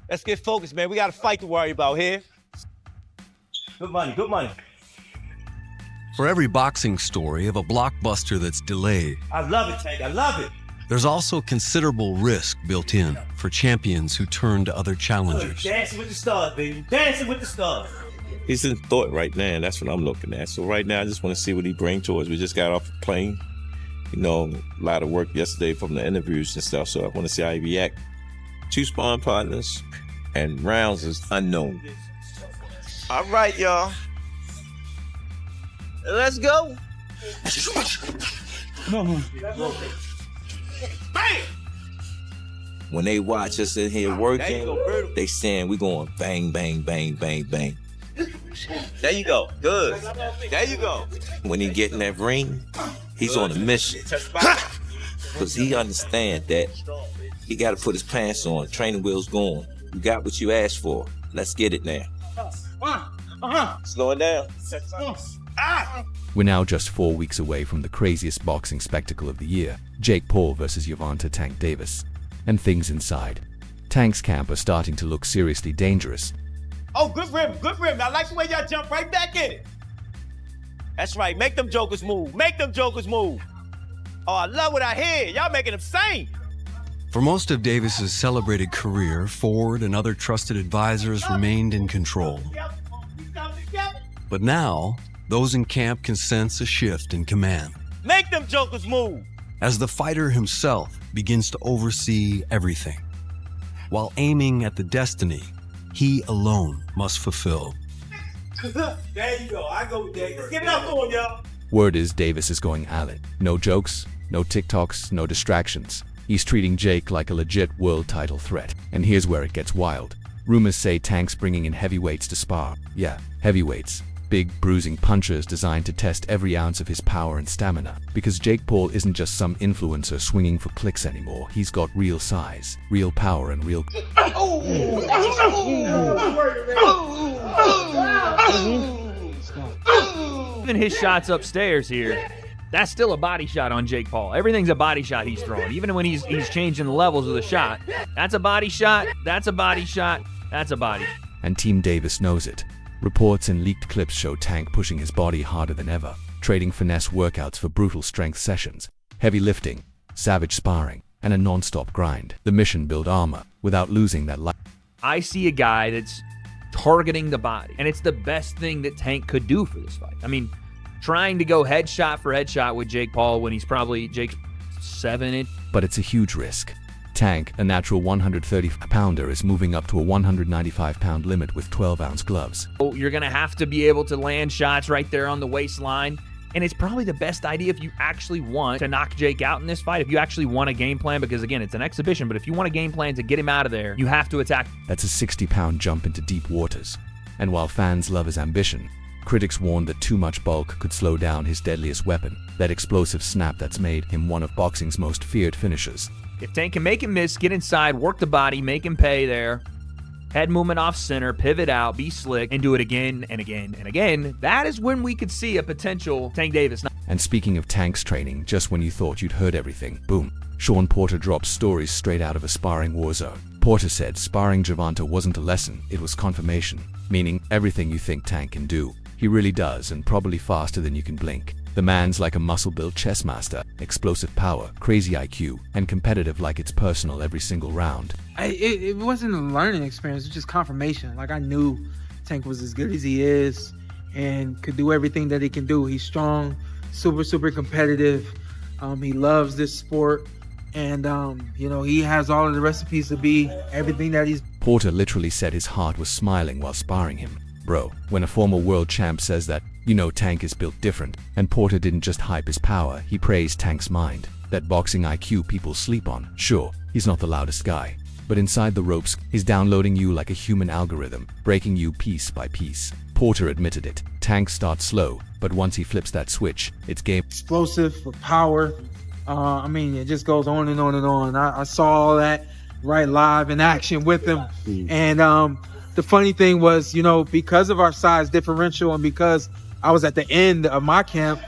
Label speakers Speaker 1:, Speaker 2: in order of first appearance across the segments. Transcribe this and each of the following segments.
Speaker 1: Let's get focused, man. We got a fight to worry about here. Good money, good money.
Speaker 2: For every boxing story of a blockbuster that's delayed,
Speaker 1: I love it, Tank. I love it.
Speaker 2: there's also considerable risk built in for champions who turn to other challengers.
Speaker 1: Dancing with the stars, baby. Dancing with the stars.
Speaker 3: He's in thought right now, and that's what I'm looking at. So right now, I just want to see what he brings to us. We just got off the plane. You know, a lot of work yesterday from the interviews and stuff, so I want to see how he react. 2 sparring partners, and rounds is unknown.
Speaker 1: All right, y'all. Let's go. Bam!
Speaker 3: When they watch us in here working, they saying we going bang, bang, bang, bang, bang.
Speaker 1: There you go. Good. There you go.
Speaker 3: When he get in that ring, he's on a mission. Because he understand that he got to put his pants on, training wheels going. You got what you asked for. Let's get it now.
Speaker 1: Slow it down.
Speaker 4: We're now just 4 weeks away from the craziest boxing spectacle of the year, Jake Paul versus Gervonta Tank Davis. And things inside Tank's camp are starting to look seriously dangerous.
Speaker 1: Oh, good rim, good rim. I like the way y'all jump right back in it. That's right. Make them jokers move. Make them jokers move. Oh, I love what I hear. Y'all making them sing.
Speaker 2: For most of Davis's celebrated career, Ford and other trusted advisors remained in control. But now, those in camp can sense a shift in command,
Speaker 1: Make them jokers move.
Speaker 2: as the fighter himself begins to oversee everything, while aiming at the destiny he alone must fulfill.
Speaker 1: There you go. I go with that. Let's get it up on y'all.
Speaker 4: Word is Davis is going at it. No jokes, no TikToks, no distractions. He's treating Jake like a legit world title threat. And here's where it gets wild. Rumors say Tank's bringing in heavyweights to spar. Yeah, heavyweights. Big, bruising punchers designed to test every ounce of his power and stamina. Because Jake Paul isn't just some influencer swinging for clicks anymore. He's got real size, real power, and real...
Speaker 5: Even his shots upstairs here, that's still a body shot on Jake Paul. Everything's a body shot he's throwing. Even when he's changing the levels of the shot. That's a body shot, that's a body shot, that's a body.
Speaker 4: And Team Davis knows it. Reports and leaked clips show Tank pushing his body harder than ever, trading finesse workouts for brutal strength sessions, heavy lifting, savage sparring, and a non-stop grind. The mission: build armor without losing that life.
Speaker 5: I see a guy that's targeting the body, and it's the best thing that Tank could do for this fight. I mean, trying to go headshot for headshot with Jake Paul when he's probably Jake's 7-inch.
Speaker 4: But it's a huge risk. Tank, a natural 130-pounder, is moving up to a 195-pound limit with 12-ounce gloves.
Speaker 5: You're going to have to be able to land shots right there on the waistline. And it's probably the best idea if you actually want to knock Jake out in this fight, if you actually want a game plan, because again, it's an exhibition, but if you want a game plan to get him out of there, you have to attack.
Speaker 4: That's a 60-pound jump into deep waters. And while fans love his ambition, critics warn that too much bulk could slow down his deadliest weapon, that explosive snap that's made him one of boxing's most feared finishers.
Speaker 5: If Tank can make him miss, get inside, work the body, make him pay there, head movement off center, pivot out, be slick, and do it again and again and again, that is when we could see a potential Tank Davis.
Speaker 4: And speaking of Tank's training, just when you thought you'd heard everything, boom, Sean Porter drops stories straight out of a sparring war zone. Porter said sparring Gervonta wasn't a lesson, it was confirmation, meaning everything you think Tank can do, he really does, and probably faster than you can blink. The man's like a muscle-built chess master, explosive power, crazy IQ, and competitive like it's personal every single round.
Speaker 6: It wasn't a learning experience, it was just confirmation. Like, I knew Tank was as good as he is and could do everything that he can do. He's strong, super competitive. He loves this sport, and he has all of the recipes to be everything that he's.
Speaker 4: Porter literally said his heart was smiling while sparring him. Bro, when a former world champ says that, you know Tank is built different. And Porter didn't just hype his power, he praised Tank's mind. That boxing IQ people sleep on. Sure, he's not the loudest guy, but inside the ropes, he's downloading you like a human algorithm, breaking you piece by piece. Porter admitted it. Tank starts slow, but once he flips that switch, it's game.
Speaker 6: Explosive for power. It just goes on and on and on. I saw all that right live in action with him. And the funny thing was, because of our size differential and because I was at the end of my camp,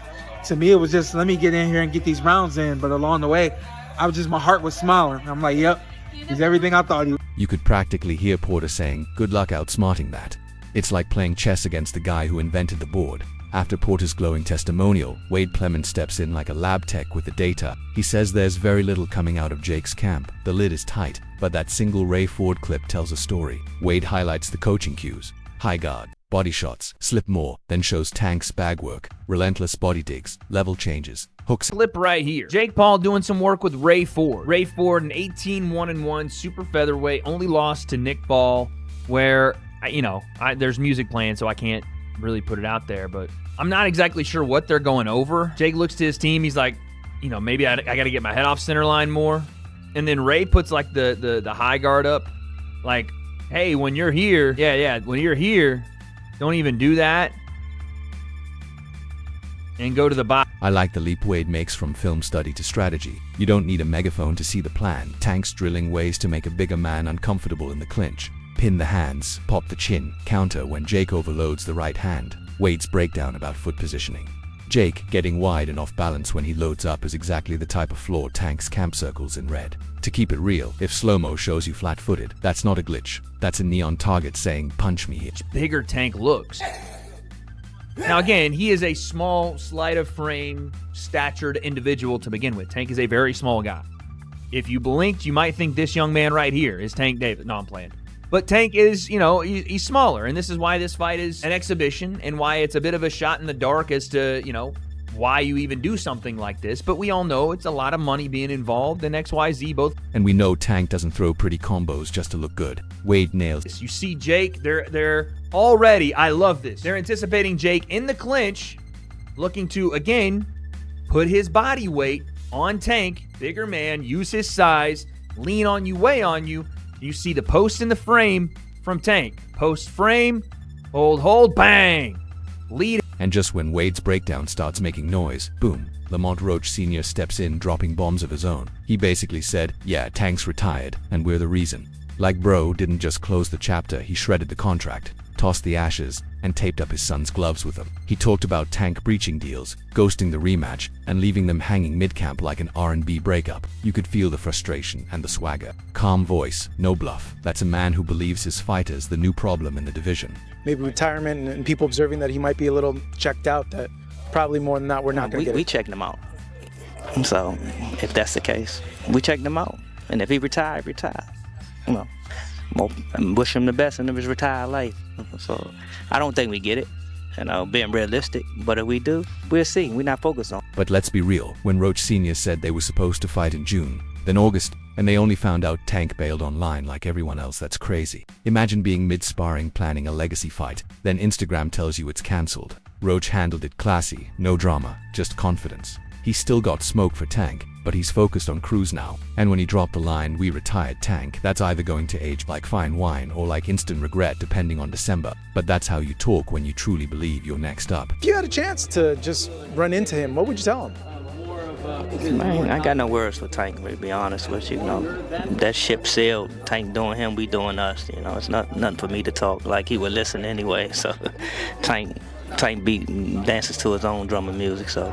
Speaker 6: to me it was just, let me get in here and get these rounds in. But along the way, my heart was smiling. I'm like, yep, He's everything I thought he was.
Speaker 4: You could practically hear Porter saying, "Good luck outsmarting that." It's like playing chess against the guy who invented the board. After Porter's glowing testimonial, Wade Clemens steps in like a lab tech with the data. He says there's very little coming out of Jake's camp. The lid is tight, but that single Ray Ford clip tells a story. Wade highlights the coaching cues: high guard, body shots, slip more, then shows Tank's bag work, relentless body digs, level changes, hooks.
Speaker 5: Clip right here. Jake Paul doing some work with Ray Ford. Ray Ford, an 18-1-1 super featherweight, only lost to Nick Ball, where, there's music playing, so I can't really put it out there, but I'm not exactly sure what they're going over. Jake looks to his team. He's like, maybe I got to get my head off center line more. And then Ray puts like the high guard up, like, hey, when you're here, when you're here, don't even do that. And go to the bottom.
Speaker 4: I like the leap Wade makes from film study to strategy. You don't need a megaphone to see the plan. Tank's drilling ways to make a bigger man uncomfortable in the clinch. Pin the hands, pop the chin, counter when Jake overloads the right hand. Wade's breakdown about foot positioning. Jake getting wide and off balance when he loads up is exactly the type of flaw Tank's camp circles in red. To keep it real, if slow-mo shows you flat-footed, that's not a glitch. That's a neon target saying, punch me here.
Speaker 5: Bigger Tank looks. Now again, he is a small, sleight of frame, statured individual to begin with. Tank is a very small guy. If you blinked, you might think this young man right here is Tank Davis. No, I'm playing. But Tank is, he's smaller, and this is why this fight is an exhibition and why it's a bit of a shot in the dark as to, why you even do something like this. But we all know it's a lot of money being involved, and XYZ both.
Speaker 4: And we know Tank doesn't throw pretty combos just to look good. Wade nails
Speaker 5: this. You see Jake, they're already, I love this. They're anticipating Jake in the clinch, looking to, again, put his body weight on Tank. Bigger man, use his size, lean on you, weigh on you. You see the post in the frame from Tank. Post frame, hold, bang. Lead.
Speaker 4: And just when Wade's breakdown starts making noise, boom, Lamont Roach Sr. steps in dropping bombs of his own. He basically said, yeah, Tank's retired, and we're the reason. Like bro didn't just close the chapter, he shredded the contract, tossed the ashes, and taped up his son's gloves with them. He talked about Tank breaching deals, ghosting the rematch, and leaving them hanging mid-camp like an R&B breakup. You could feel the frustration and the swagger. Calm voice, no bluff. That's a man who believes his fighter's the new problem in the division.
Speaker 7: Maybe retirement and people observing that he might be a little checked out, that probably more than not, we're not going to get it.
Speaker 8: We checked him out. So, if that's the case, we checked him out. And if he retired, wish him the best in his retired life. So I don't think we get it, being realistic. But if we do, we'll see. We're not focused on.
Speaker 4: But let's be real. When Roach Sr. said they were supposed to fight in June, then August, and they only found out Tank bailed online like everyone else, that's crazy. Imagine being mid-sparring planning a legacy fight, then Instagram tells you it's cancelled. Roach handled it classy, no drama, just confidence. He still got smoke for Tank, but he's focused on Cruz now. And when he dropped the line, "We retired Tank," that's either going to age like fine wine or like instant regret depending on December. But that's how you talk when you truly believe you're next up.
Speaker 7: If you had a chance to just run into him, what would you tell him?
Speaker 8: Man, I got no words for Tank, to be honest with you. That ship sailed. Tank doing him, we doing us. It's nothing for me to talk. Like he would listen anyway. So Tank beat and dances to his own drum and music. So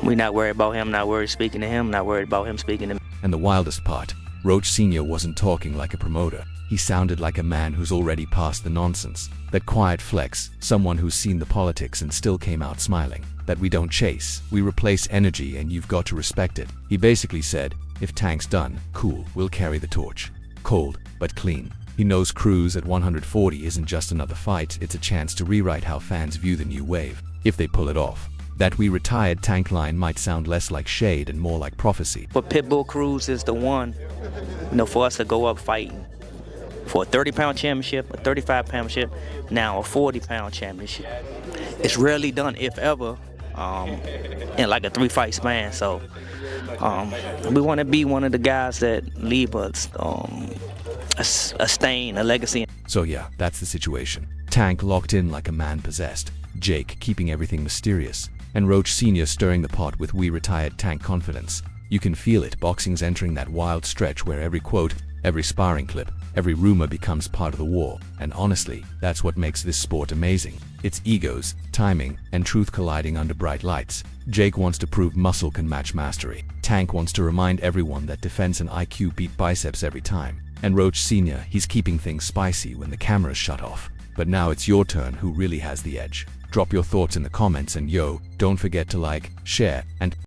Speaker 8: we not worried about him, not worried speaking to him, not worried about him speaking to me.
Speaker 4: And the wildest part, Roach Sr. wasn't talking like a promoter. He sounded like a man who's already past the nonsense. That quiet flex, someone who's seen the politics and still came out smiling. That we don't chase, we replace energy and you've got to respect it. He basically said, if Tank's done, cool, we'll carry the torch. Cold, but clean. He knows Cruz at 140 isn't just another fight, it's a chance to rewrite how fans view the new wave, if they pull it off. That "we retired Tank" line might sound less like shade and more like prophecy.
Speaker 8: But Pitbull Cruz is the one, for us to go up fighting for a 30-pound championship, a 35-pound championship, now a 40-pound championship. It's rarely done, if ever, in like a 3-fight span. So we want to be one of the guys that leave us a stain, a legacy.
Speaker 4: So yeah, that's the situation. Tank locked in like a man possessed. Jake keeping everything mysterious. And Roach Sr. stirring the pot with "we retired Tank" confidence. You can feel it, boxing's entering that wild stretch where every quote, Every sparring clip, every rumor becomes part of the war, and honestly, that's what makes this sport amazing. It's egos, timing, and truth colliding under bright lights. Jake wants to prove muscle can match mastery. Tank wants to remind everyone that defense and IQ beat biceps every time. And Roach Sr., he's keeping things spicy when the cameras shut off. But now it's your turn. Who really has the edge? Drop your thoughts in the comments, and yo, don't forget to like, share, and